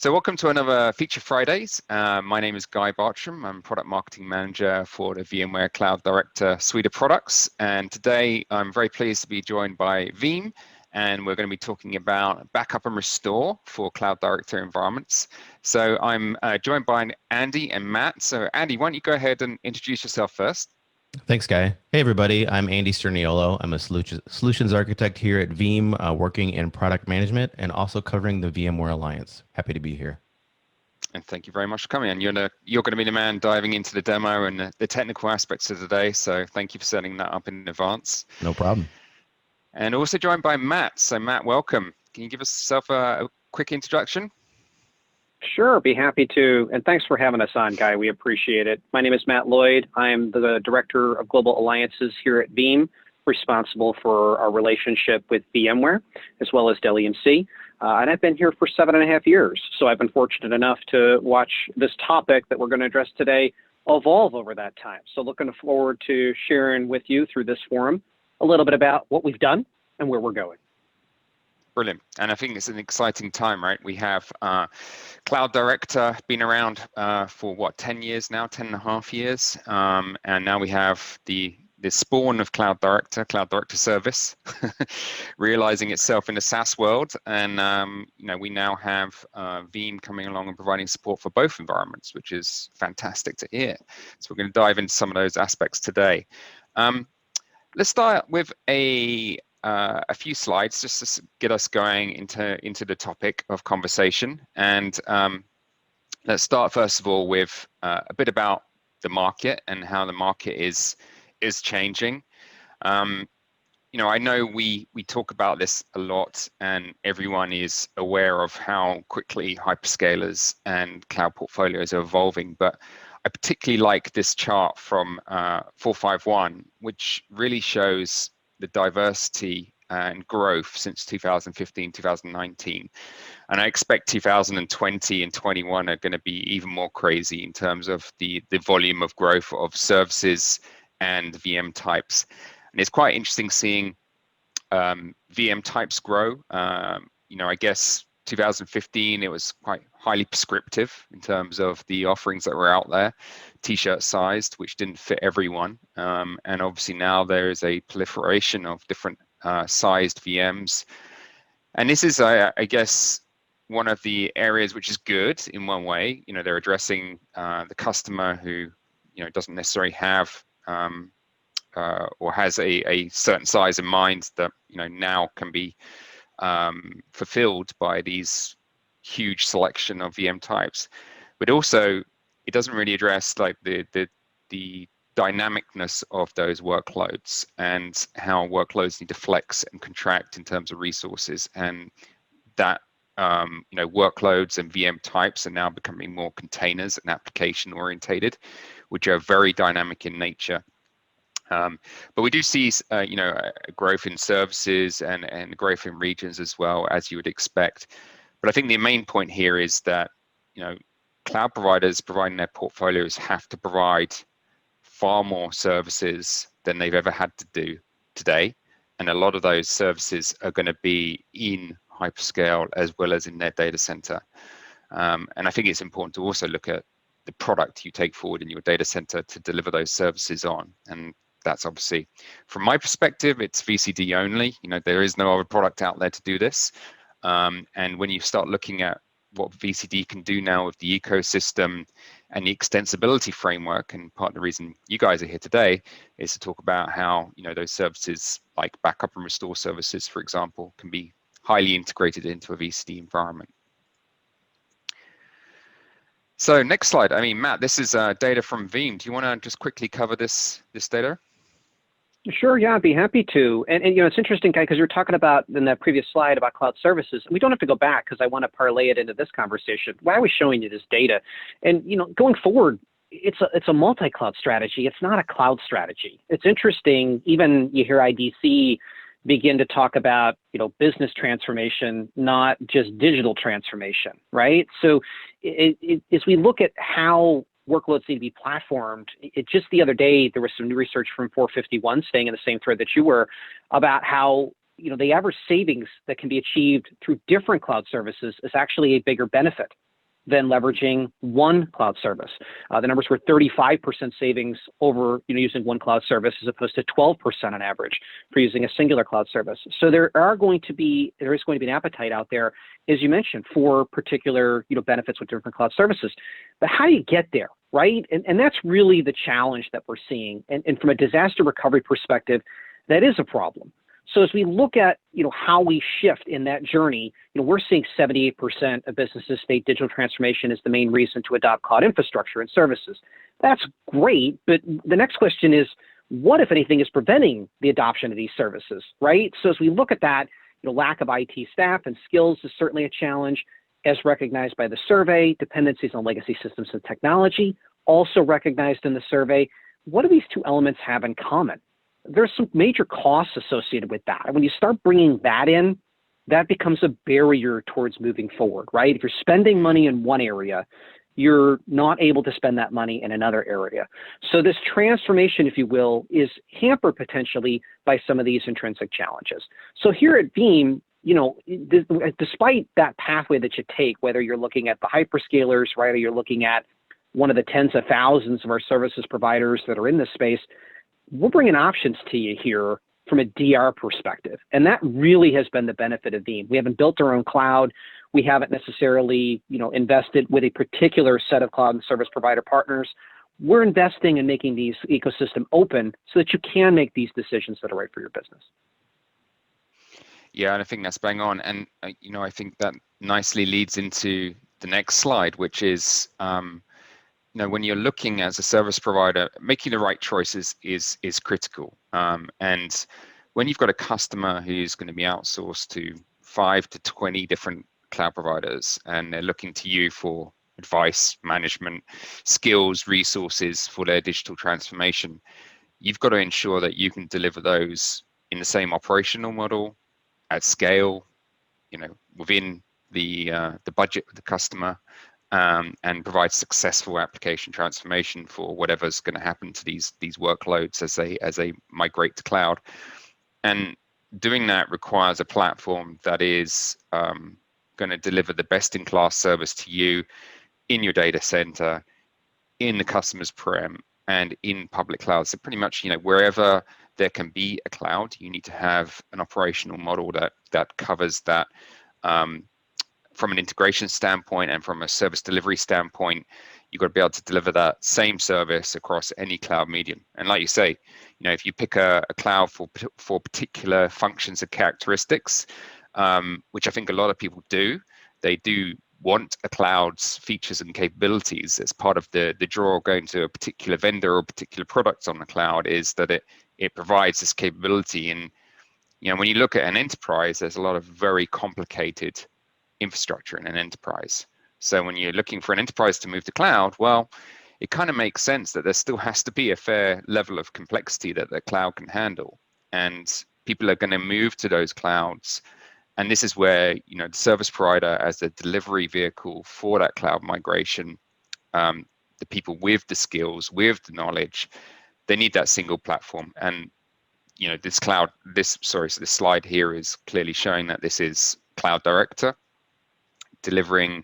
So welcome to another Feature Fridays. My name is Guy Bartram. I'm Product Marketing Manager for the VMware Cloud Director suite of products. And today I'm very pleased to be joined by Veeam, and we're going to be talking about backup and restore for Cloud Director environments. So I'm joined by Andy and Matt. So Andy, why don't you go ahead and introduce yourself first? Thanks, Guy. Hey, everybody. I'm Andy Sterniolo. I'm a solutions architect here at Veeam, working in product management and also covering the VMware Alliance. Happy to be here. And thank you very much for coming. And you're going to be the man diving into the demo and the technical aspects of today. So thank you for setting that up in advance. No problem. And also joined by Matt. So Matt, welcome. Can you give yourself a quick introduction? Sure, be happy to. And thanks for having us on, Guy. We appreciate it. My name is Matt Lloyd. I'm the Director of Global Alliances here at Veeam, responsible for our relationship with VMware, as well as Dell EMC. And I've been here for 7.5 years. So I've been fortunate enough to watch this topic that we're going to address today evolve over that time. So looking forward to sharing with you through this forum a little bit about what we've done and where we're going. Brilliant. And I think it's an exciting time, right? We have Cloud Director been around for what, 10 years now, 10.5 years. And now we have the spawn of Cloud Director Service, realizing itself in the SaaS world. And we now have Veeam coming along and providing support for both environments, which is fantastic to hear. So we're going to dive into some of those aspects today. Let's start with a few slides just to get us going into the topic of conversation. And let's start first of all with a bit about the market and how the market is changing. I know we talk about this a lot, and everyone is aware of how quickly hyperscalers and cloud portfolios are evolving, but I particularly like this chart from 451, which really shows the diversity and growth since 2015, 2019. And I expect 2020 and 21 are going to be even more crazy in terms of the volume of growth of services and VM types. And it's quite interesting seeing VM types grow. I guess 2015, it was quite highly prescriptive in terms of the offerings that were out there, t-shirt sized, which didn't fit everyone. And obviously now there is a proliferation of different sized VMs. And this is, I guess, one of the areas which is good in one way. They're addressing the customer who, doesn't necessarily have or has a certain size in mind that, now can be fulfilled by these huge selection of VM types. But also, it doesn't really address like the dynamicness of those workloads and how workloads need to flex and contract in terms of resources, and that workloads and VM types are now becoming more containers and application orientated, which are very dynamic in nature. But we do see a growth in services and growth in regions as well, as you would expect. But I think the main point here is that cloud providers providing their portfolios have to provide far more services than they've ever had to do today. And a lot of those services are going to be in hyperscale as well as in their data center. And I think it's important to also look at the product you take forward in your data center to deliver those services on. And that's obviously, from my perspective, it's VCD only. There is no other product out there to do this. And when you start looking at what VCD can do now with the ecosystem and the extensibility framework, and part of the reason you guys are here today is to talk about how those services like backup and restore services, for example, can be highly integrated into a VCD environment. So next slide. Matt, this is data from Veeam. Do you want to just quickly cover this data? Sure, yeah, I'd be happy to. And it's interesting, Guy, because you're talking about in that previous slide about cloud services. And we don't have to go back because I want to parlay it into this conversation. Why I was showing you this data, and going forward, it's a multi-cloud strategy. It's not a cloud strategy. It's interesting. Even you hear IDC begin to talk about business transformation, not just digital transformation, right? So as we look at how workloads need to be platformed, just the other day, there was some new research from 451, staying in the same thread that you were, about how the average savings that can be achieved through different cloud services is actually a bigger benefit than leveraging one cloud service. The numbers were 35% savings over using one cloud service as opposed to 12% on average for using a singular cloud service. So there is going to be an appetite out there, as you mentioned, for particular benefits with different cloud services. But how do you get there, right? And that's really the challenge that we're seeing. And from a disaster recovery perspective, that is a problem. So as we look at how we shift in that journey, we're seeing 78% of businesses state digital transformation is the main reason to adopt cloud infrastructure and services. That's great, but the next question is, what, if anything, is preventing the adoption of these services, right? So as we look at that, lack of IT staff and skills is certainly a challenge, as recognized by the survey. Dependencies on legacy systems and technology, also recognized in the survey. What do these two elements have in common? There's some major costs associated with that. And when you start bringing that in, that becomes a barrier towards moving forward, right? If you're spending money in one area, you're not able to spend that money in another area. So this transformation, if you will, is hampered potentially by some of these intrinsic challenges. So here at Veeam, despite that pathway that you take, whether you're looking at the hyperscalers, right, or you're looking at one of the tens of thousands of our services providers that are in this space, we're bringing options to you here from a DR perspective. And that really has been the benefit of Veeam. We haven't built our own cloud. We haven't necessarily, invested with a particular set of cloud and service provider partners. We're investing in making these ecosystem open so that you can make these decisions that are right for your business. Yeah, and I think that's bang on. And, I think that nicely leads into the next slide, which is, when you're looking as a service provider, making the right choices is critical. And when you've got a customer who's going to be outsourced to 5 to 20 different cloud providers, and they're looking to you for advice, management, skills, resources for their digital transformation, you've got to ensure that you can deliver those in the same operational model, at scale, within the budget of the customer, and provide successful application transformation for whatever's going to happen to these workloads as they migrate to cloud. And doing that requires a platform that is going to deliver the best-in-class service to you in your data center, in the customer's prem, and in public cloud. So pretty much, wherever there can be a cloud, you need to have an operational model that covers that. From an integration standpoint and from a service delivery standpoint, you've got to be able to deliver that same service across any cloud medium. And like you say, if you pick a cloud for particular functions and characteristics, which I think a lot of people do, they do want a cloud's features and capabilities as part of the draw going to a particular vendor or particular product on the cloud, is that it provides this capability. And when you look at an enterprise, there's a lot of very complicated infrastructure in an enterprise. So when you're looking for an enterprise to move to cloud, well, it kind of makes sense that there still has to be a fair level of complexity that the cloud can handle. And people are going to move to those clouds. And this is where, the service provider as the delivery vehicle for that cloud migration, the people with the skills, with the knowledge, they need that single platform. And, this slide here is clearly showing that this is Cloud Director, delivering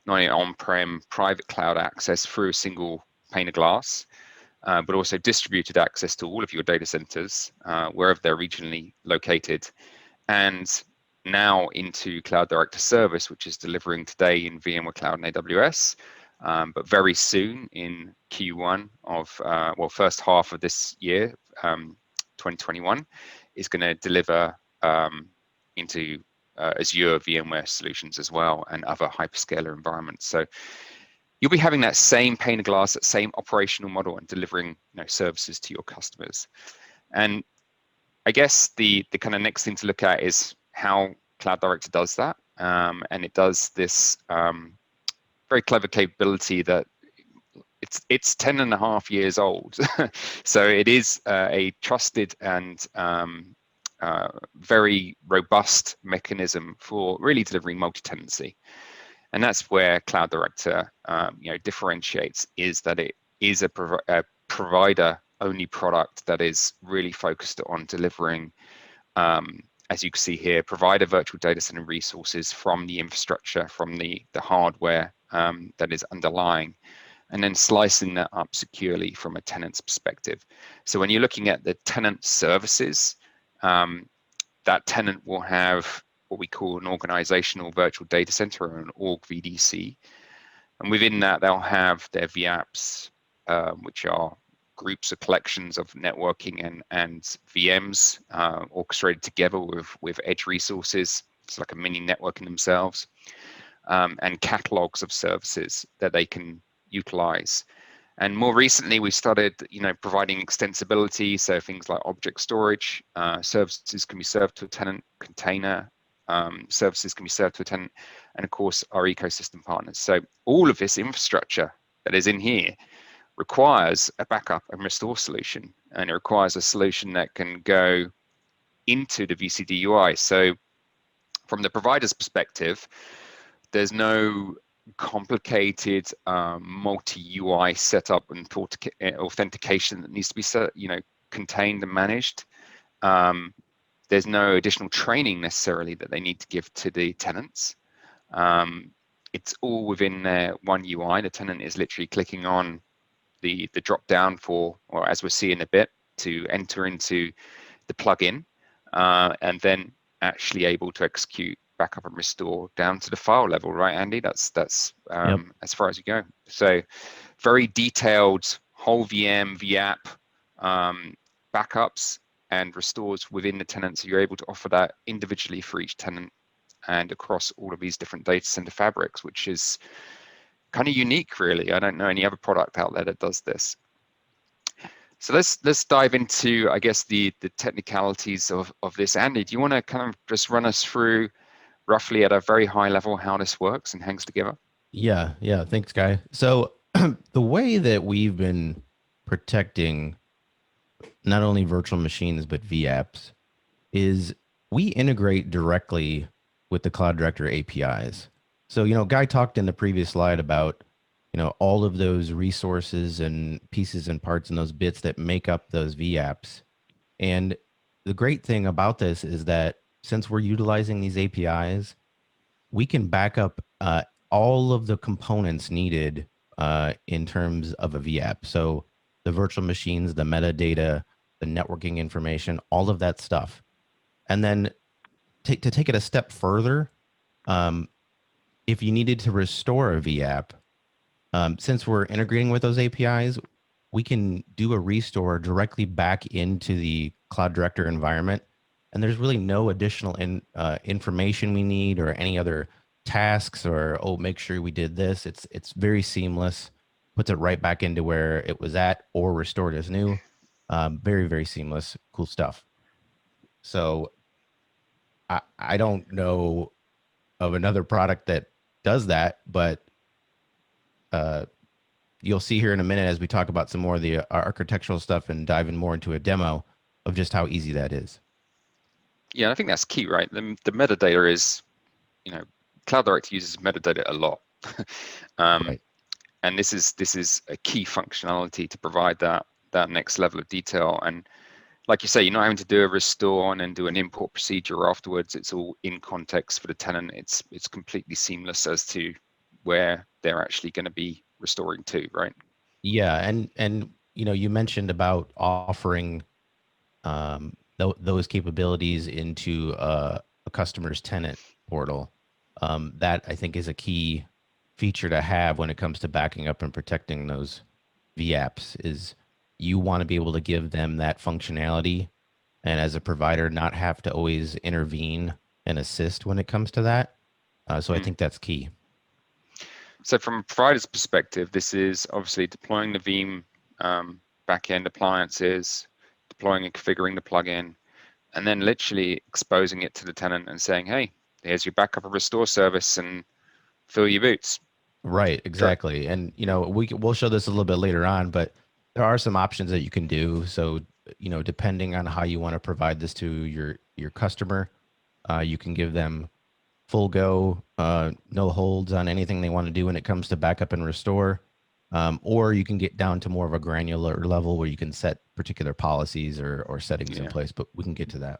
not only on-prem private cloud access through a single pane of glass, but also distributed access to all of your data centers, wherever they're regionally located. And now into Cloud Director Service, which is delivering today in VMware Cloud and AWS, but very soon in Q1 of, first half of this year, 2021, is going to deliver into Azure VMware solutions as well, and other hyperscaler environments. So you'll be having that same pane of glass, that same operational model, and delivering services to your customers. And I guess the kind of next thing to look at is how Cloud Director does that. And it does this very clever capability that it's 10.5 years old. So it is a trusted and very robust mechanism for really delivering multi-tenancy. And that's where Cloud Director differentiates, is that it is a provider-only product that is really focused on delivering, as you can see here, provider virtual data center resources from the infrastructure, from the hardware that is underlying, and then slicing that up securely from a tenant's perspective. So when you're looking at the tenant services, that tenant will have what we call an organizational virtual data center, or an org VDC. And within that, they'll have their VApps, which are groups or collections of networking and VMs orchestrated together with edge resources. It's like a mini network in themselves, and catalogs of services that they can utilize. And more recently, we started, providing extensibility. So things like object storage services can be served to a tenant, container services can be served to a tenant, and of course our ecosystem partners. So all of this infrastructure that is in here requires a backup and restore solution, and it requires a solution that can go into the VCD UI. So from the provider's perspective, there's no complicated multi-UI setup and authentication that needs to be contained and managed. There's no additional training necessarily that they need to give to the tenants. It's all within their one UI. The tenant is literally clicking on the drop down for, or as we'll see in a bit, to enter into the plugin, and then actually able to execute backup and restore down to the file level, right, Andy? That's Yep. as far as you go. So very detailed whole VM, VApp backups and restores within the tenant. So you're able to offer that individually for each tenant and across all of these different data center fabrics, which is kind of unique, really. I don't know any other product out there that does this. So let's dive into, I guess, the technicalities of this. Andy, do you want to kind of just run us through roughly at a very high level how this works and hangs together? Yeah. Thanks, Guy. So the way that we've been protecting not only virtual machines, but VApps is we integrate directly with the Cloud Director APIs. So, Guy talked in the previous slide about, all of those resources and pieces and parts and those bits that make up those VApps. And the great thing about this is that since we're utilizing these APIs, we can back up all of the components needed in terms of a VApp. So the virtual machines, the metadata, the networking information, all of that stuff. And then to take it a step further, if you needed to restore a VApp, since we're integrating with those APIs, we can do a restore directly back into the Cloud Director environment. And there's really no additional information we need or any other tasks or, make sure we did this. It's very seamless, puts it right back into where it was at or restored as new. Very, very seamless, cool stuff. So I don't know of another product that does that, but you'll see here in a minute as we talk about some more of the architectural stuff and dive in more into a demo of just how easy that is. Yeah, I think that's key, right? The metadata is, Cloud Director uses metadata a lot. Right. And this is a key functionality to provide that next level of detail. And like you say, you're not having to do a restore and then do an import procedure afterwards. It's all in context for the tenant. It's completely seamless as to where they're actually going to be restoring to, right? Yeah, and you mentioned about offering those capabilities into a customer's tenant portal. That I think is a key feature to have when it comes to backing up and protecting those VApps. Is you want to be able to give them that functionality, and as a provider, not have to always intervene and assist when it comes to that. So I think that's key. So from a provider's perspective, this is obviously deploying the Veeam backend appliances, deploying and configuring the plugin, and then literally exposing it to the tenant and saying, hey, here's your backup and restore service and fill your boots. Right, exactly. Sure. And we'll show this a little bit later on, but there are some options that you can do. So depending on how you want to provide this to your customer, you can give them full go, no holds on anything they want to do when it comes to backup and restore, or you can get down to more of a granular level where you can set particular policies or settings in place. But we can get to that.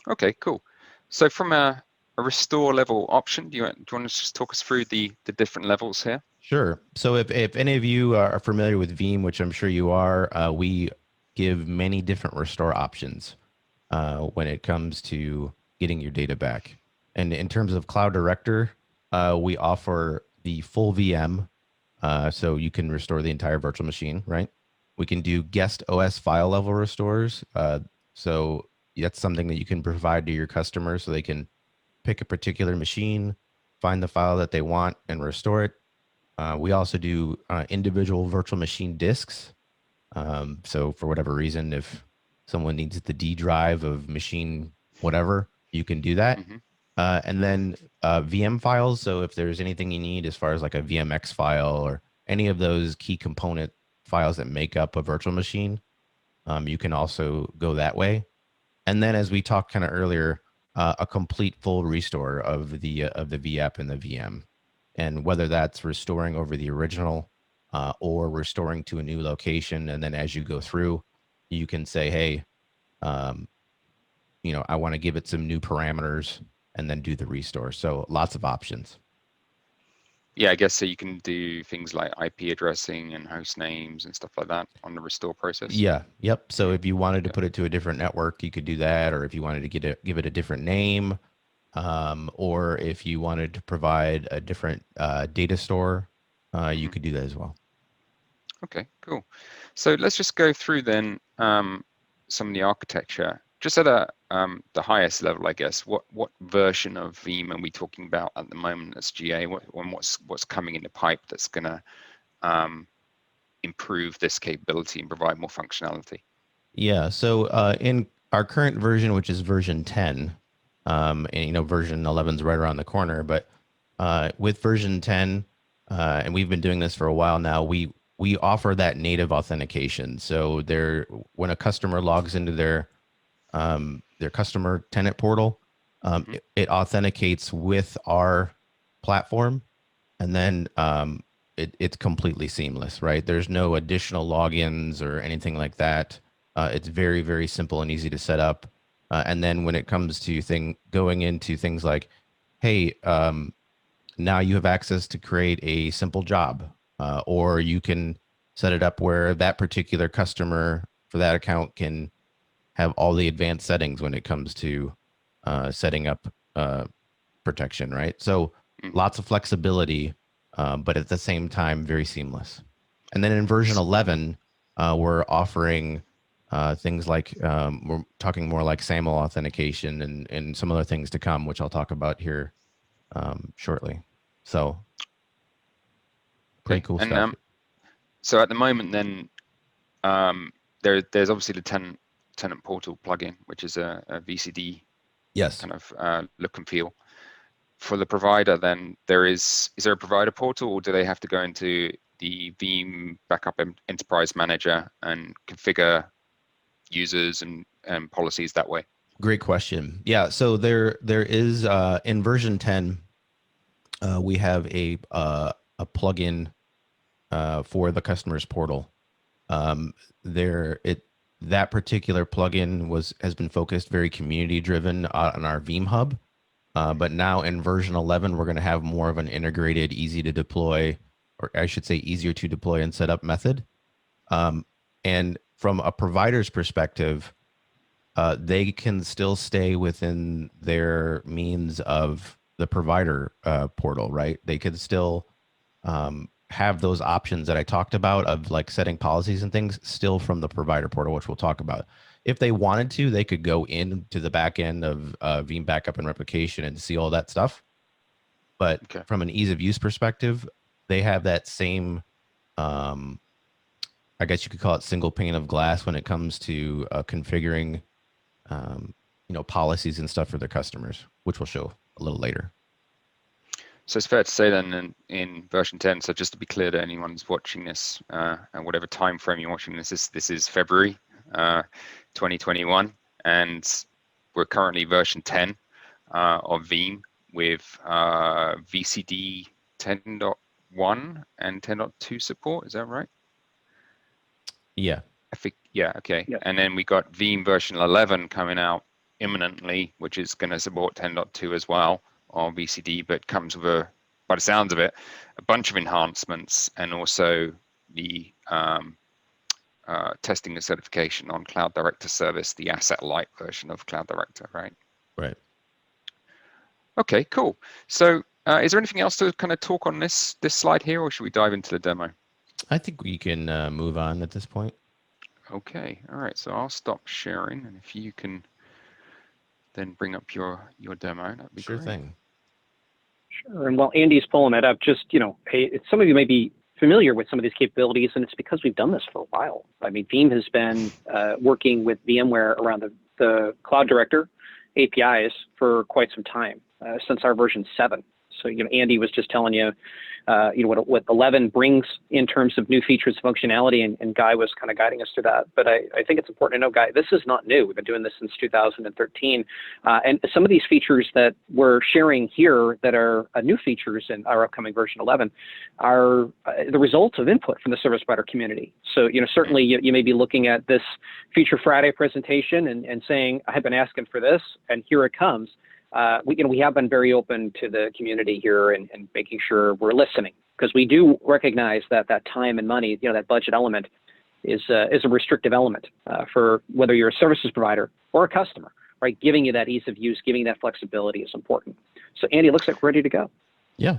Okay, cool. So from a a restore level option? Do you want to just talk us through the different levels here? Sure. So if any of you are familiar with Veeam, which I'm sure you are, we give many different restore options when it comes to getting your data back. And in terms of Cloud Director, we offer the full VM, so you can restore the entire virtual machine, right? We can do guest OS file level restores. So that's something that you can provide to your customers so they can pick a particular machine, find the file that they want, and restore it. We also do individual virtual machine disks. So for whatever reason, if someone needs the D drive of machine whatever, you can do that. Mm-hmm. And then VM files. So if there's anything you need as far as like a VMX file or any of those key component files that make up a virtual machine, you can also go that way. And then as we talked kind of earlier, a complete full restore of the VApp and the VM. And whether that's restoring over the original or restoring to a new location. And then as you go through, you can say, hey, I want to give it some new parameters and then do the restore. So lots of options. Yeah, I guess so you can do things like IP addressing and host names and stuff like that on the restore process. Yeah. Yep. So Yeah. if you wanted to put it to a different network, you could do that. Or if you wanted to give it a different name, or if you wanted to provide a different data store, you could do that as well. Okay, cool. So let's just go through then some of the architecture. Just at the highest level, I guess. What version of Veeam are we talking about at the moment as GA? What's coming in the pipe that's going to improve this capability and provide more functionality? Yeah. So in our current version, which is version 10, and version 11 is right around the corner, but with version 10, and we've been doing this for a while now, we offer that native authentication. So when a customer logs into their customer tenant portal, it authenticates with our platform, and then it's completely seamless, right? There's no additional logins or anything like that. It's very, very simple and easy to set up. And then when it comes to going into things like, hey, now you have access to create a simple job, or you can set it up where that particular customer for that account can have all the advanced settings when it comes to setting up protection, right? So lots of flexibility, but at the same time, very seamless. And then in version 11, we're offering things like, we're talking more like SAML authentication and some other things to come, which I'll talk about here shortly. So pretty cool stuff. So at the moment then, there's obviously the Tenant Portal plugin, which is a VCD kind of look and feel. For the provider, then is there a provider portal, or do they have to go into the Veeam Backup Enterprise Manager and configure users and policies that way? Great question. Yeah, so there is in version 10, we have a plugin for the customer's portal. That particular plugin has been focused very community driven on our Veeam Hub. But now in version 11, we're going to have more of an integrated, easy to deploy, or I should say easier to deploy and set up method. And from a provider's perspective, they can still stay within their means of the provider portal, right? They could still have those options that I talked about of like setting policies and things still from the provider portal, which we'll talk about. If they wanted to, they could go into the back end of Veeam Backup and Replication and see all that stuff. But from an ease of use perspective, they have that same, I guess you could call it single pane of glass when it comes to configuring, policies and stuff for their customers, which we'll show a little later. So it's fair to say then in version 10, so just to be clear to anyone who's watching this, and whatever time frame you're watching this is February 2021, and we're currently version 10 of Veeam with VCD 10.1 and 10.2 support. Is that right? Yeah. I think, yeah, okay. Yeah. And then we got Veeam version 11 coming out imminently, which is going to support 10.2 as well. of VCD, but comes with by the sounds of it, a bunch of enhancements and also the testing and certification on Cloud Director service, the asset light version of Cloud Director, right? Right. Okay, cool. So is there anything else to kind of talk on this slide here, or should we dive into the demo? I think we can move on at this point. Okay, all right. So I'll stop sharing, and if you can then bring up your demo, that'd be Sure great. thing. Sure. And while Andy's pulling it up, just, some of you may be familiar with some of these capabilities, and it's because we've done this for a while. I mean, Veeam has been working with VMware around the Cloud Director APIs for quite some time, since our version 7. So, Andy was just telling you, what 11 brings in terms of new features and functionality, and Guy was kind of guiding us through that. But I think it's important to know, Guy, this is not new. We've been doing this since 2013. And some of these features that we're sharing here that are new features in our upcoming version 11 are the results of input from the service provider community. So, certainly you may be looking at this Feature Friday presentation and saying, I have been asking for this, and here it comes. We have been very open to the community here and making sure we're listening, because we do recognize that time and money, that budget element is a restrictive element for whether you're a services provider or a customer, right? Giving you that ease of use, giving that flexibility is important. So Andy, it looks like we're ready to go. Yeah.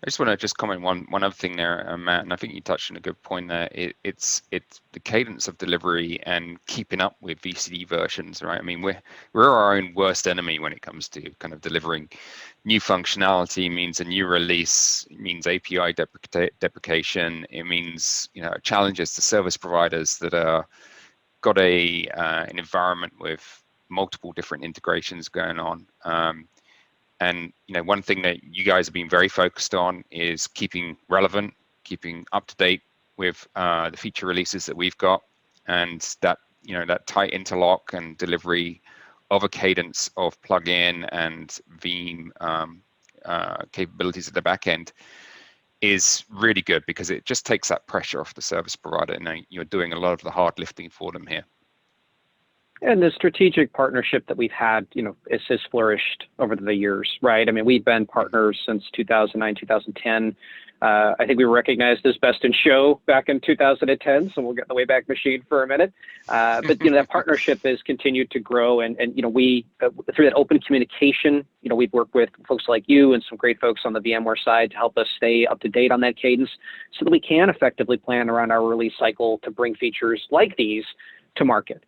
I just want to comment one other thing there, Matt, and I think you touched on a good point there. It's the cadence of delivery and keeping up with VCD versions, right? I mean, we're our own worst enemy when it comes to kind of delivering new functionality. Means a new release, means API deprecation. It means challenges to service providers that are got an environment with multiple different integrations going on. And one thing that you guys have been very focused on is keeping relevant, keeping up to date with the feature releases that we've got, and that that tight interlock and delivery of a cadence of plugin and Veeam capabilities at the back end is really good, because it just takes that pressure off the service provider, and you're doing a lot of the hard lifting for them here. And the strategic partnership that we've had, has flourished over the years, right? I mean, we've been partners since 2009, 2010. I think we were recognized as best in show back in 2010, so we'll get in the Wayback Machine for a minute. But that partnership has continued to grow, and we through that open communication, we've worked with folks like you and some great folks on the VMware side to help us stay up to date on that cadence, so that we can effectively plan around our release cycle to bring features like these to market.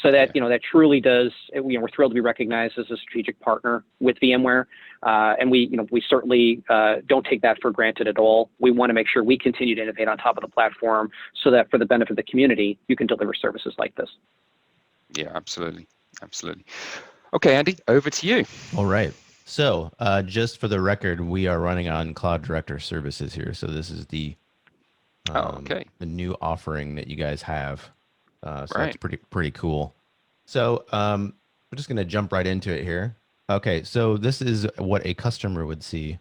So that that truly does. We're thrilled to be recognized as a strategic partner with VMware, and we certainly don't take that for granted at all. We want to make sure we continue to innovate on top of the platform, so that for the benefit of the community, you can deliver services like this. Yeah, absolutely. Okay, Andy, over to you. All right. So just for the record, we are running on Cloud Director services here. So this is the the new offering that you guys have. So that's pretty cool. So we're just going to jump right into it here. Okay, so this is what a customer would see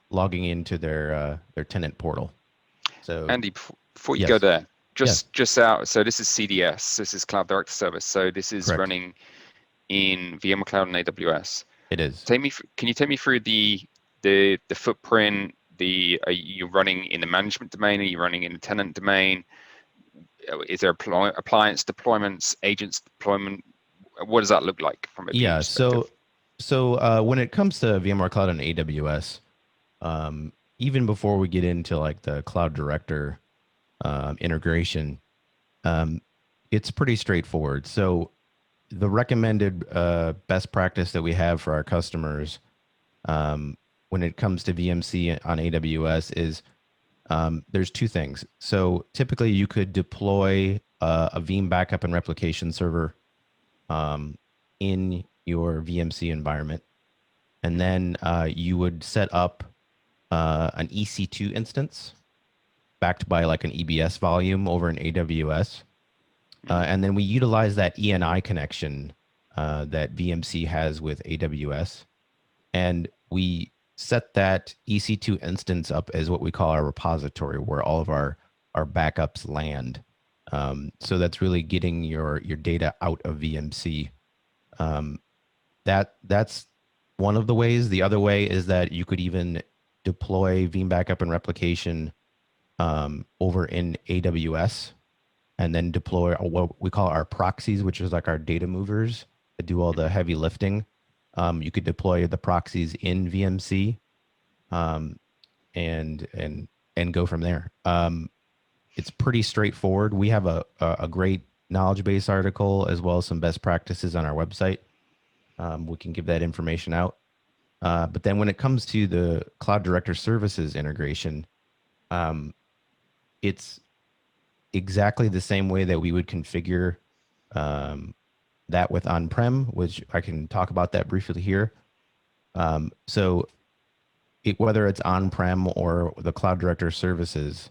logging into their tenant portal. So Andy, before you go there, just out. So this is CDS. This is Cloud Director Service. So this is running in VMware Cloud and AWS. It is. Can you take me through the footprint? Are you running in the management domain? Are you running in the tenant domain? Is there appliance deployments, agents deployment? What does that look like from a perspective? So when it comes to VMware Cloud and AWS, even before we get into like the Cloud Director integration, it's pretty straightforward. So the recommended best practice that we have for our customers when it comes to VMC on AWS is there's two things. So typically you could deploy a Veeam backup and replication server in your VMC environment. And then you would set up an EC2 instance backed by like an EBS volume over in AWS. And then we utilize that ENI connection that VMC has with AWS. And we set that EC2 instance up as what we call our repository, where all of our backups land. So that's really getting your data out of VMC. That's one of the ways. The other way is that you could even deploy Veeam backup and replication over in AWS, and then deploy what we call our proxies, which is like our data movers that do all the heavy lifting. You could deploy the proxies in VMC, and go from there. It's pretty straightforward. We have a great knowledge base article as well as some best practices on our website. We can give that information out. But then when it comes to the Cloud Director Services integration, it's exactly the same way that we would configure that with on-prem, which I can talk about that briefly here. So whether it's on-prem or the Cloud Director Services,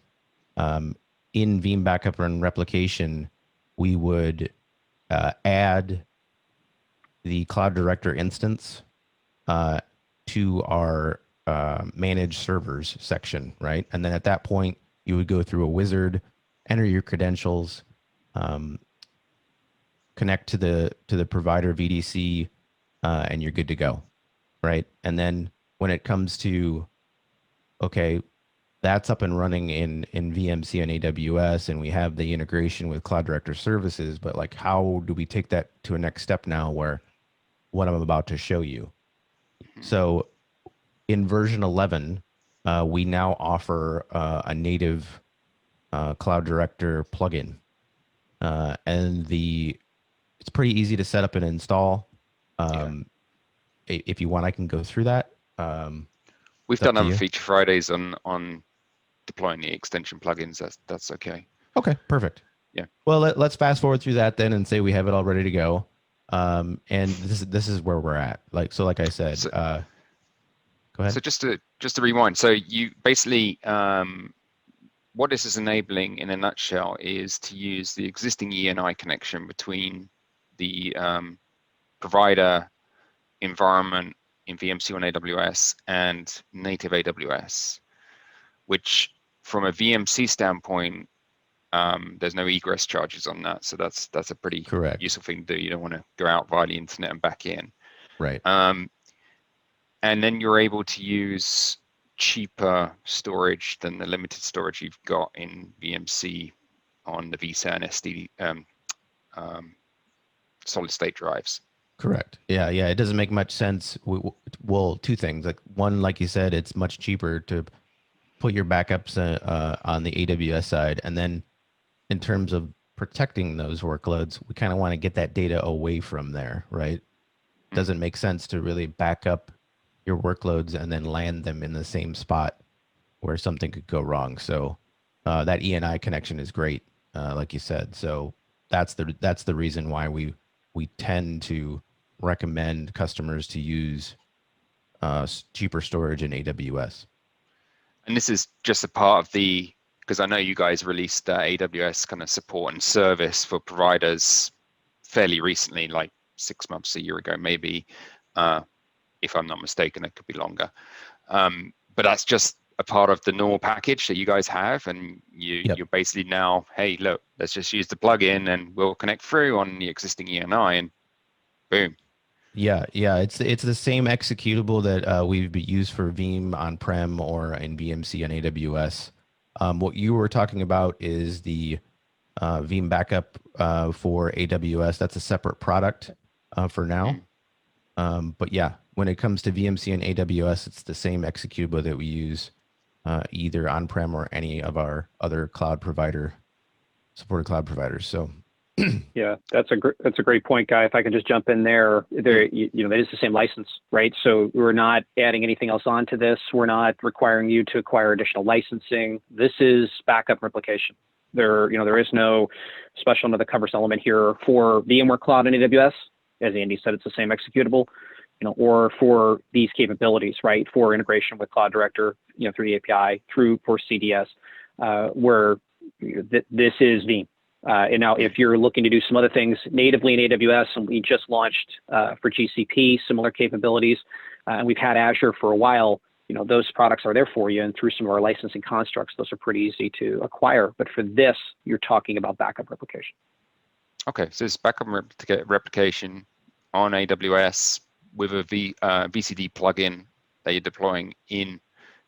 in Veeam Backup and Replication, we would add the Cloud Director instance to our managed servers section, right? And then at that point, you would go through a wizard, enter your credentials, connect to the provider VDC, and you're good to go, right? And then when it comes to, okay, that's up and running in VMC and AWS, and we have the integration with Cloud Director Services, but like, how do we take that to a next step now where what I'm about to show you? So in version 11, we now offer a native Cloud Director plugin, and it's pretty easy to set up and install. If you want, I can go through that. We've done on Feature Fridays on deploying the extension plugins. That's okay. Okay, perfect. Yeah. Well, let's fast forward through that then and say we have it all ready to go. And this is where we're at. Like I said, go ahead. So just to rewind. So you basically, what this is enabling in a nutshell is to use the existing ENI connection between the provider environment in VMC on AWS and native AWS, which from a VMC standpoint, there's no egress charges on that. So that's a pretty useful thing to do. You don't want to go out via the internet and back in. Right. And then you're able to use cheaper storage than the limited storage you've got in VMC on the vSAN SD solid state drives. Correct. Yeah. It doesn't make much sense. Well, two things. Like one, like you said, it's much cheaper to put your backups on the AWS side, and then in terms of protecting those workloads, we kind of want to get that data away from there, right? Doesn't make sense to really back up your workloads and then land them in the same spot where something could go wrong. So that ENI connection is great, like you said. So that's the reason why we tend to recommend customers to use cheaper storage in AWS. And this is just a part of because I know you guys released AWS kind of support and service for providers fairly recently, like 6 months, a year ago, maybe. If I'm not mistaken, it could be longer. But that's just a part of the normal package that you guys have, and you're basically now, hey, look, let's just use the plugin and we'll connect through on the existing ENI, and boom. Yeah, it's the same executable that we've used for Veeam on-prem or in VMC and AWS. What you were talking about is the Veeam backup for AWS. That's a separate product for now. But yeah, when it comes to VMC and AWS, it's the same executable that we use either on-prem or any of our other supported cloud providers. So. Yeah, that's a great point, Guy. If I can just jump in there, that is the same license, right? So we're not adding anything else onto this. We're not requiring you to acquire additional licensing. This is backup replication. There is no special under the covers element here for VMware Cloud and AWS. As Andy said, it's the same executable, or for these capabilities, right? For integration with Cloud Director, through the API, for CDS, where this is Veeam. And now if you're looking to do some other things natively in AWS, and we just launched for GCP, similar capabilities, and we've had Azure for a while, those products are there for you. And through some of our licensing constructs, those are pretty easy to acquire. But for this, you're talking about backup replication. Okay, so it's backup replication on AWS with a VCD plugin that you're deploying in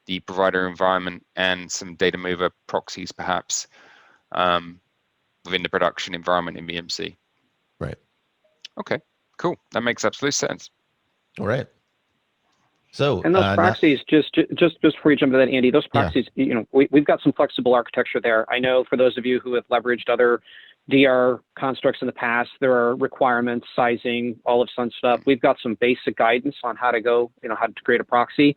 the provider environment and some data mover proxies perhaps within the production environment in VMC. Right. Okay, cool. That makes absolute sense. All right. So and those proxies, just before you jump into that, Andy, those proxies, you know, we've got some flexible architecture there. I know for those of you who have leveraged other DR constructs in the past, there are requirements, sizing, all of some stuff. We've got some basic guidance on how to go, you know, how to create a proxy.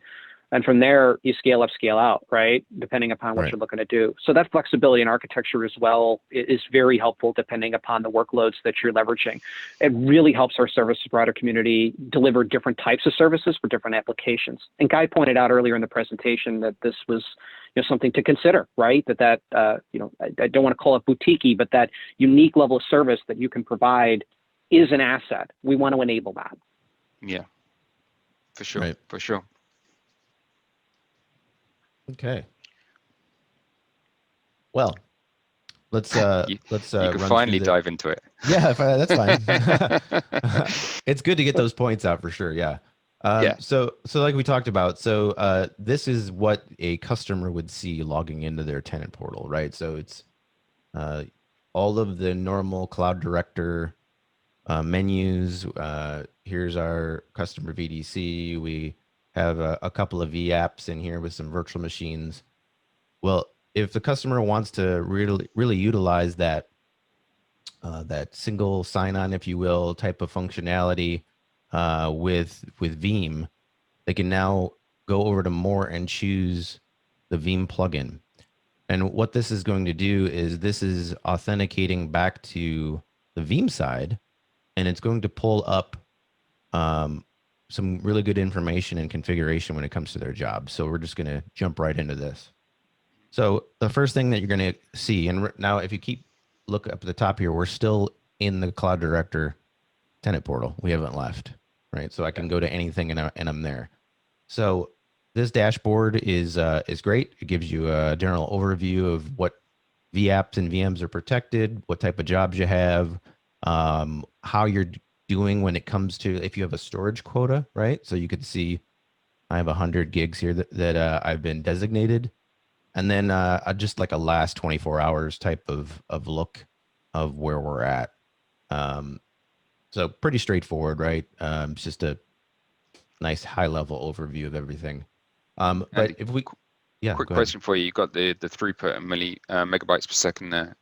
And from there, you scale up, scale out, right? Depending upon what you're looking to do. So that flexibility in architecture as well is very helpful depending upon the workloads that you're leveraging. It really helps our service provider community deliver different types of services for different applications. And Guy pointed out earlier in the presentation that this was, you know, something to consider, right? That you know, I don't want to call it boutique-y, but that unique level of service that you can provide is an asset. We want to enable that. Yeah, for sure, for sure. Okay. Well, let's you can finally dive into it. Yeah, that's fine. It's good to get those points out for sure. Yeah. So like we talked about, so this is what a customer would see logging into their tenant portal, right? So it's all of the normal Cloud Director menus. Here's our customer VDC. We have a couple of VApps in here with some virtual machines. Well, if the customer wants to really utilize that that single sign-on, if you will, type of functionality with Veeam, they can now go over to more and choose the Veeam plugin. And what this is going to do is this is authenticating back to the Veeam side, and it's going to pull up some really good information and configuration when it comes to their job. So we're just going to jump right into this. So the first thing that you're going to see, and now if you look up at the top here, we're still in the Cloud Director tenant portal. We haven't left, right? So I can go to anything and I'm there. So this dashboard is great. It gives you a general overview of what VApps and VMs are protected, what type of jobs you have, how you're doing when it comes to if you have a storage quota, right? So you could see I have 100 gigs here that I've been designated. And then just like a last 24 hours type of look of where we're at. So pretty straightforward, right? It's just a nice high level overview of everything. But if we, quick question for you. You got the throughput and megabytes per second there.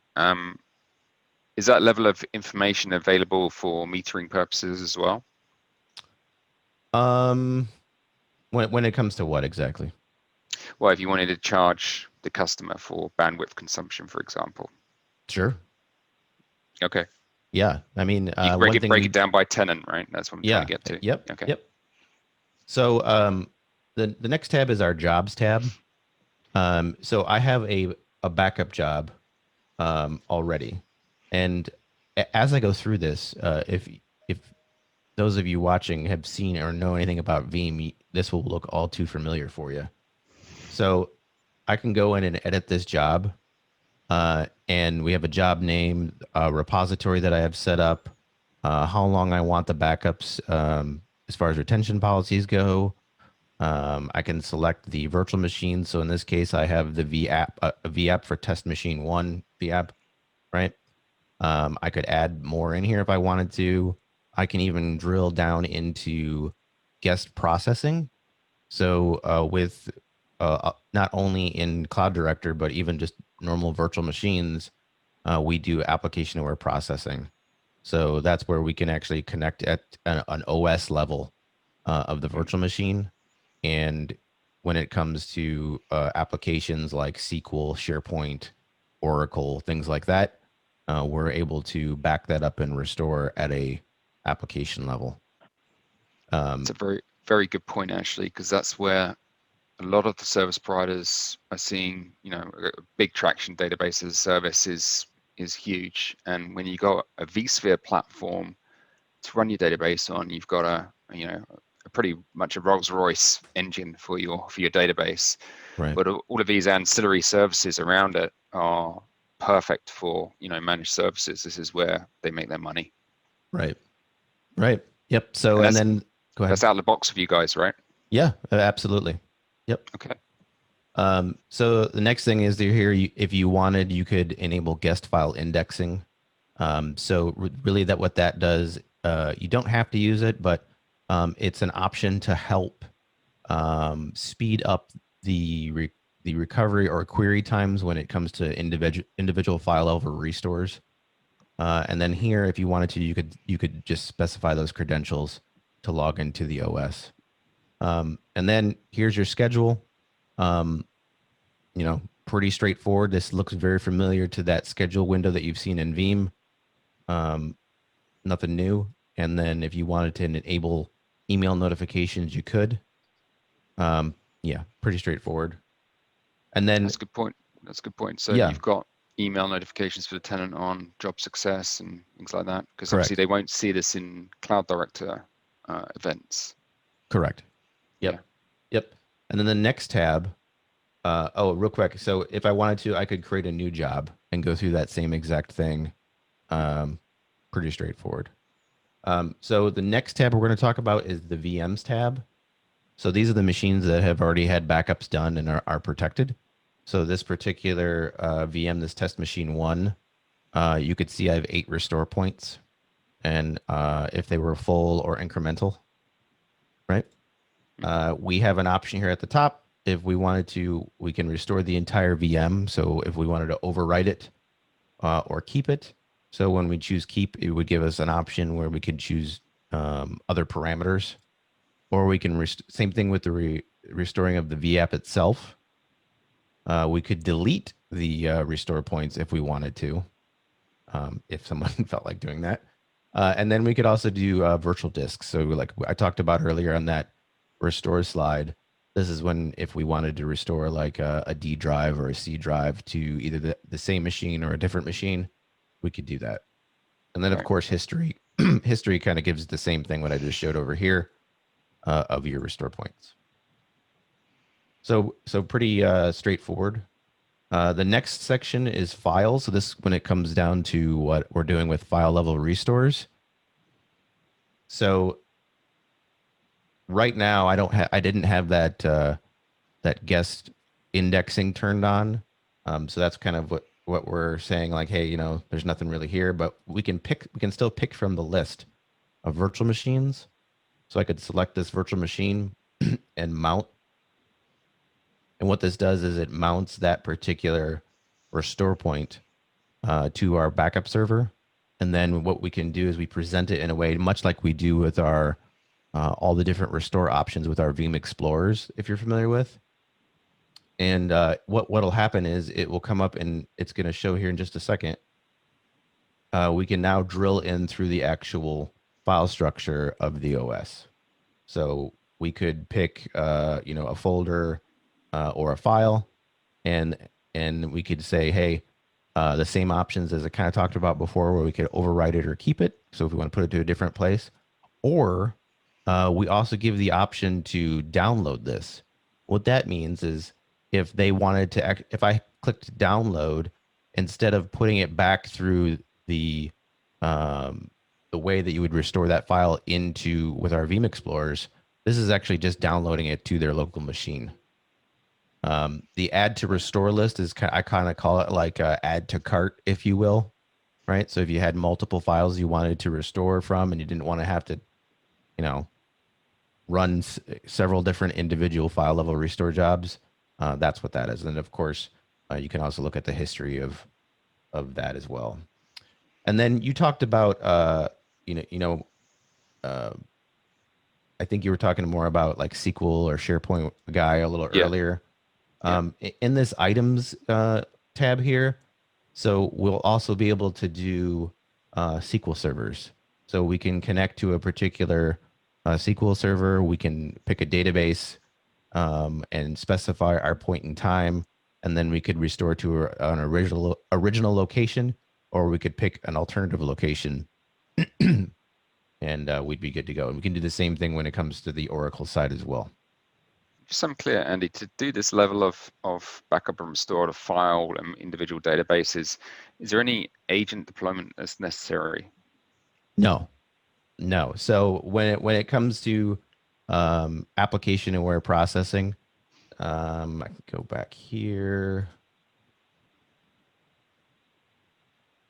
Is that level of information available for metering purposes as well? When it comes to what exactly? Well, if you wanted to charge the customer for bandwidth consumption, for example. Sure. Okay. Yeah, I mean, you can break it down by tenant, right? That's what I'm trying to get to. Yep. Okay. Yep. So the next tab is our jobs tab. So I have a backup job already, and as I go through this, if those of you watching have seen or know anything about Veeam, this will look all too familiar for you. So I can go in and edit this job, and we have a job name, a repository that I have set up, how long I want the backups as far as retention policies go. I can select the virtual machine. So in this case, I have the VApp, a VApp for test machine 1 VApp, right? I could add more in here if I wanted to. I can even drill down into guest processing. So with not only in Cloud Director, but even just normal virtual machines, we do application-aware processing. So that's where we can actually connect at an OS level of the virtual machine. And when it comes to applications like SQL, SharePoint, Oracle, things like that, we're able to back that up and restore at a application level. It's a very, very good point, actually, because that's where a lot of the service providers are seeing, you know, a big traction. Database as a service is huge. And when you got a vSphere platform to run your database on, you've got a pretty much a Rolls-Royce engine for your database. Right. But all of these ancillary services around it are perfect for, you know, managed services. This is where they make their money. Right. Right. Yep. So and then Go ahead. That's out of the box for you guys, right? Yeah, absolutely. Yep. Okay. So the next thing is here, if you wanted, you could enable guest file indexing. So really what that does, you don't have to use it, but it's an option to help speed up the recovery or query times when it comes to individual file level restores. And then here, if you wanted to, you could just specify those credentials to log into the OS. And then here's your schedule. Pretty straightforward. This looks very familiar to that schedule window that you've seen in Veeam. Nothing new. And then if you wanted to enable email notifications, you could. Yeah, pretty straightforward. And then that's a good point. That's a good point. So yeah, you've got email notifications for the tenant on job success and things like that, because correct. obviously they won't see this in Cloud Director events. Correct. Yep. Yeah. Yep. And then the next tab. Real quick. So if I wanted to, I could create a new job and go through that same exact thing. Pretty straightforward. So the next tab we're going to talk about is the VMs tab. So these are the machines that have already had backups done and are protected. So this particular VM, this test machine 1, you could see I have 8 restore points. And if they were full or incremental, right? We have an option here at the top. If we wanted to, we can restore the entire VM. So if we wanted to overwrite it or keep it. So when we choose keep, it would give us an option where we could choose other parameters. Or we can, same thing with the restoring of the VApp itself. We could delete the restore points if we wanted to, if someone felt like doing that. And then we could also do virtual disks. So like I talked about earlier on that restore slide, this is when if we wanted to restore like a D drive or a C drive to either the same machine or a different machine, we could do that. And then of course history. History kind of gives the same thing what I just showed over here of your restore points. So pretty straightforward. The next section is files. So this when it comes down to what we're doing with file level restores. So right now I didn't have that that guest indexing turned on. So that's kind of what we're saying, like, hey, there's nothing really here, but we can still pick from the list of virtual machines. So I could select this virtual machine and mount. And what this does is it mounts that particular restore point to our backup server. And then what we can do is we present it in a way much like we do with our all the different restore options with our Veeam Explorers, if you're familiar with. And what'll happen is it will come up and it's going to show here in just a second. We can now drill in through the actual file structure of the OS. So we could pick, a folder or a file, and we could say, hey, the same options as I kind of talked about before, where we could overwrite it or keep it. So if we want to put it to a different place, or we also give the option to download this. What that means is if they wanted to, if I clicked download, instead of putting it back through the way that you would restore that file into with our Veeam Explorers, this is actually just downloading it to their local machine. The add to restore list is I kind of call it like add to cart, if you will, right? So if you had multiple files you wanted to restore from and you didn't want to have to, run several different individual file level restore jobs, that's what that is. And of course, you can also look at the history of that as well. And then you talked about, I think you were talking more about like SQL or SharePoint guy a little earlier. In this items tab here, so we'll also be able to do SQL servers. So we can connect to a particular SQL server. We can pick a database and specify our point in time, and then we could restore to an original location, or we could pick an alternative location, and we'd be good to go. And we can do the same thing when it comes to the Oracle side as well. Just so I'm clear, Andy, to do this level of backup and restore to file and individual databases, is there any agent deployment that's necessary? No. No. So when it comes to application aware processing, I can go back here.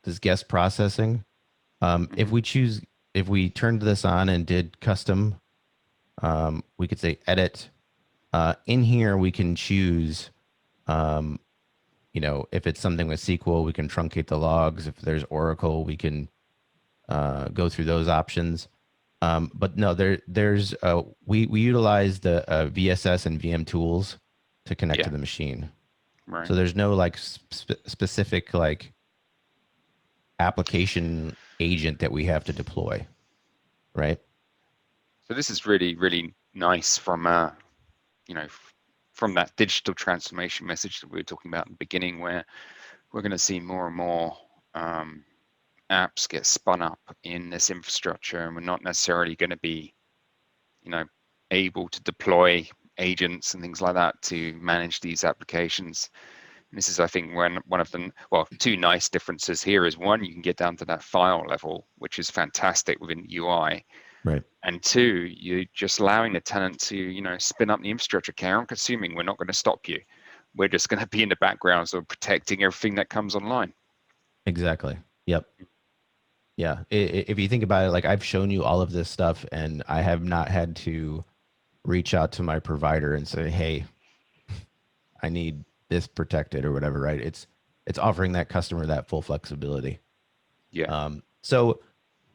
This guest processing. If Mhm. if we turned this on and did custom, we could say edit. In here, we can choose, um, if it's something with SQL, we can truncate the logs. If there's Oracle, we can go through those options. But no, there's we utilize the VSS and VM tools to connect to Yeah, the machine. right. So there's no like specific like application agent that we have to deploy, right? So this is really, really nice from from that digital transformation message that we were talking about in the beginning, where we're going to see more and more um, apps get spun up in this infrastructure, and we're not necessarily going to be, you know, able to deploy agents and things like that to manage these applications. And this is, I think, one of the, well, two nice differences here is one, you can get down to that file level, which is fantastic within the UI. Right. And two, you're just allowing the tenant to, spin up the infrastructure care and consuming. We're not going to stop you. We're just going to be in the background, so protecting everything that comes online. Exactly. Yep. Yeah. If you think about it, like I've shown you all of this stuff and I have not had to reach out to my provider and say, "Hey, I need this protected," or whatever, right? It's offering that customer that full flexibility. Yeah. So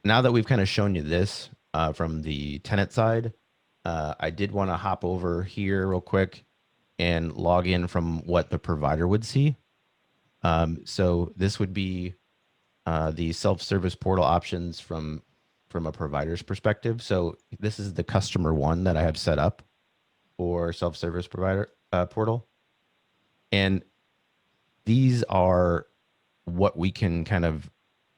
now that we've kind of shown you this from the tenant side, I did want to hop over here real quick and log in from what the provider would see. So this would be the self-service portal options from a provider's perspective. So this is the customer one that I have set up for self-service provider portal, and these are what we can kind of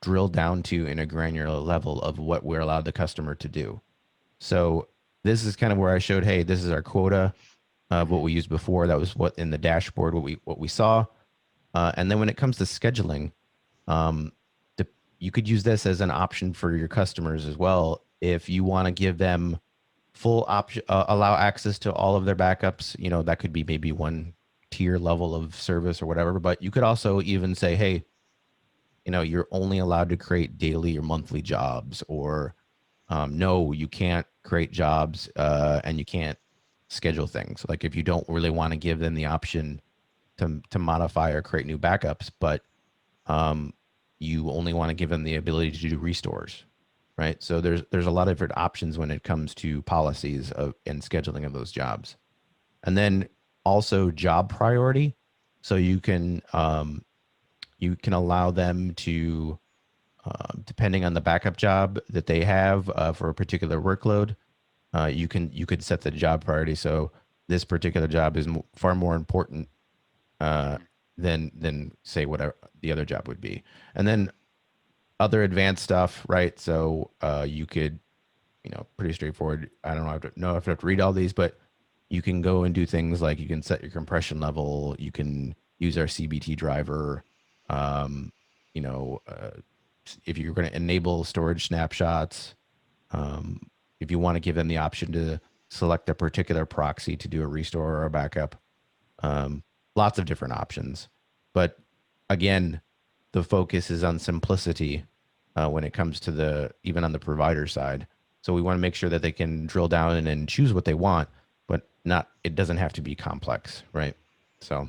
drill down to in a granular level of what we're allowed the customer to do. So this is kind of where I showed, hey, this is our quota of what we used before. That was what in the dashboard what we saw. And then when it comes to scheduling, um, you could use this as an option for your customers as well. If you want to give them full option, allow access to all of their backups, that could be maybe one tier level of service or whatever. But you could also even say, hey, you're only allowed to create daily or monthly jobs, or no, you can't create jobs and you can't schedule things. Like if you don't really want to give them the option to modify or create new backups, but um, you only want to give them the ability to do restores, right? So there's a lot of different options when it comes to policies of and scheduling of those jobs, and then also job priority. So you can allow them to, depending on the backup job that they have for a particular workload, you could set the job priority. So this particular job is far more important uh, Mhm. than say whatever the other job would be. And then other advanced stuff, right? So you could, pretty straightforward. I don't know if I have to read all these, but you can go and do things like you can set your compression level. You can use our CBT driver. Um, you know, if you're going to enable storage snapshots, um, if you want to give them the option to select a particular proxy to do a restore or a backup, lots of different options. But again, the focus is on simplicity when it comes to even on the provider side. So we want to make sure that they can drill down and choose what they want, but it doesn't have to be complex, right? So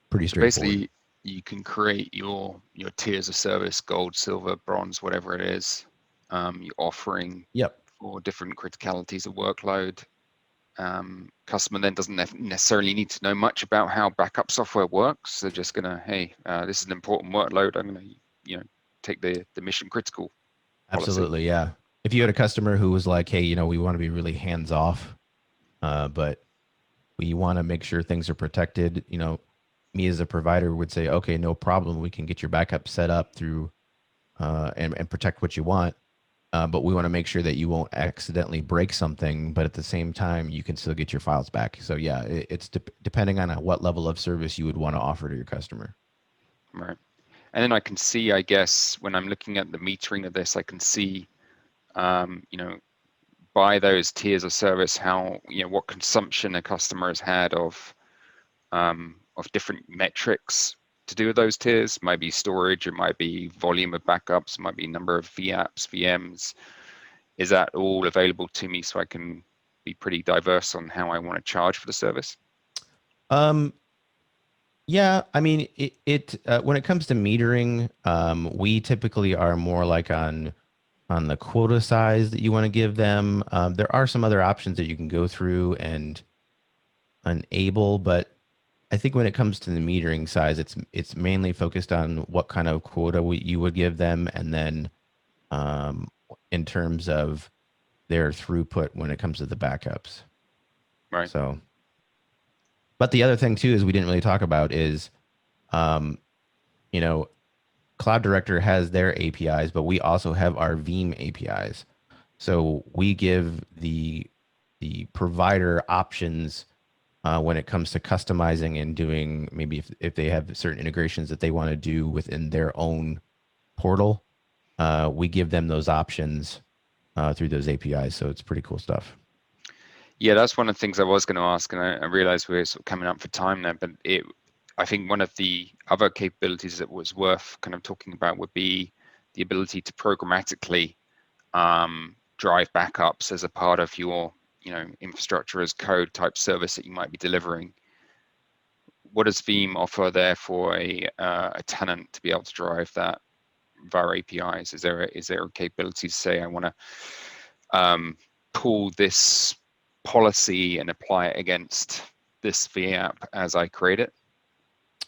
pretty So straightforward. basically, you can create your tiers of service, gold, silver, bronze, whatever it is. You're offering Yep. for different criticalities of workload. Customer then doesn't necessarily need to know much about how backup software works. They're just gonna, hey, this is an important workload. I'm gonna, take the mission critical policy. Absolutely. Yeah. If you had a customer who was like, hey, we want to be really hands off, but we want to make sure things are protected, me as a provider would say, okay, no problem. We can get your backup set up through and protect what you want. But we want to make sure that you won't accidentally break something, but at the same time, you can still get your files back. So yeah, it's depending on what level of service you would want to offer to your customer. Right. And then I can see, I guess, when I'm looking at the metering of this, I can see by those tiers of service, how, what consumption a customer has had of different metrics to do with those tiers. It might be storage, it might be volume of backups, it might be number of VApps, VMs. Is that all available to me so I can be pretty diverse on how I want to charge for the service? Yeah, I mean, when it comes to metering, we typically are more like on the quota size that you want to give them. There are some other options that you can go through and enable, but I think when it comes to the metering size, it's mainly focused on what kind of quota you would give them, and then in terms of their throughput when it comes to the backups. Right. So, but the other thing too is we didn't really talk about is, you know, Cloud Director has their APIs, but we also have our Veeam APIs. So we give the provider options when it comes to customizing and doing, maybe if they have certain integrations that they want to do within their own portal, we give them those options through those APIs. So it's pretty cool stuff. Yeah, that's one of the things I was going to ask, and I realized we're sort of coming up for time now, but I think one of the other capabilities that was worth kind of talking about would be the ability to programmatically drive backups as a part of your, infrastructure as code type service that you might be delivering. What does Veeam offer there for a tenant to be able to drive that via APIs? Is there a capability to say, I want to pull this policy and apply it against this VApp as I create it?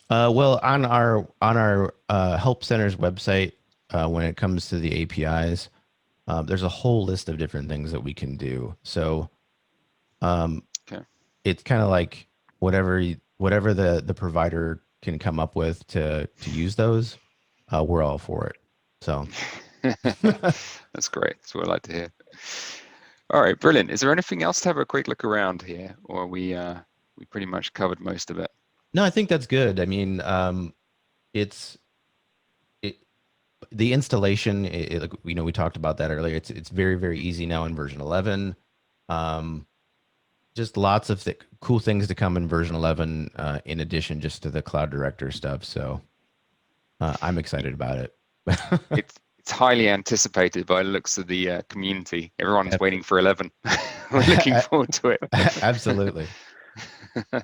Well, on our help center's website, when it comes to the APIs, there's a whole list of different things that we can do. So Okay. It's kind of like whatever the provider can come up with to use those, we're all for it. So That's great. That's what I like to hear. All right, brilliant. Is there anything else to have a quick look around here, or we pretty much covered most of it? no, I think that's good. I mean, the installation, we talked about that earlier. It's very, very easy now in version 11. Just lots of cool things to come in version 11, in addition just to the Cloud Director stuff. So I'm excited about it. It's highly anticipated by the looks of the community. Everyone's waiting for 11. We're looking forward to it. Absolutely. Yeah,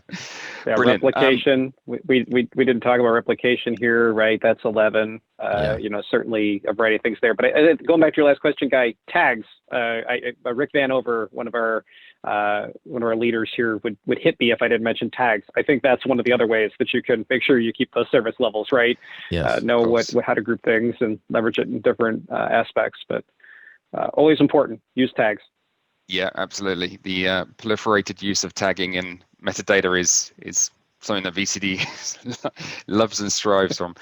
Brilliant. replication. We didn't talk about replication here, right? That's 11. Yeah. Certainly a variety of things there. But going back to your last question, Guy, tags. Rick Vanover, one of our leaders here, would hit me if I didn't mention tags. I think that's one of the other ways that you can make sure you keep those service levels, right? Yes. Know how to group things and leverage it in different aspects. But always important. Use tags. Yeah, absolutely. The proliferated use of tagging and metadata is something that VCD loves and strives from.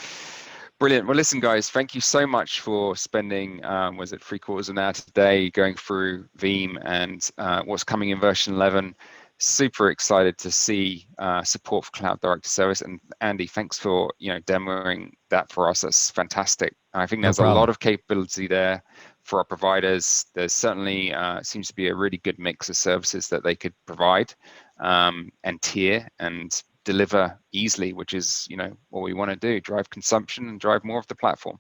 Brilliant. Well, listen, guys, thank you so much for spending, 3/4 of an hour today going through Veeam and what's coming in version 11. Super excited to see support for Cloud Director Service. And Andy, thanks for demoing that for us. That's fantastic. I think there's a lot of capability there for our providers. There's certainly seems to be a really good mix of services that they could provide and tier and deliver easily, which is what we want to do: drive consumption and drive more of the platform.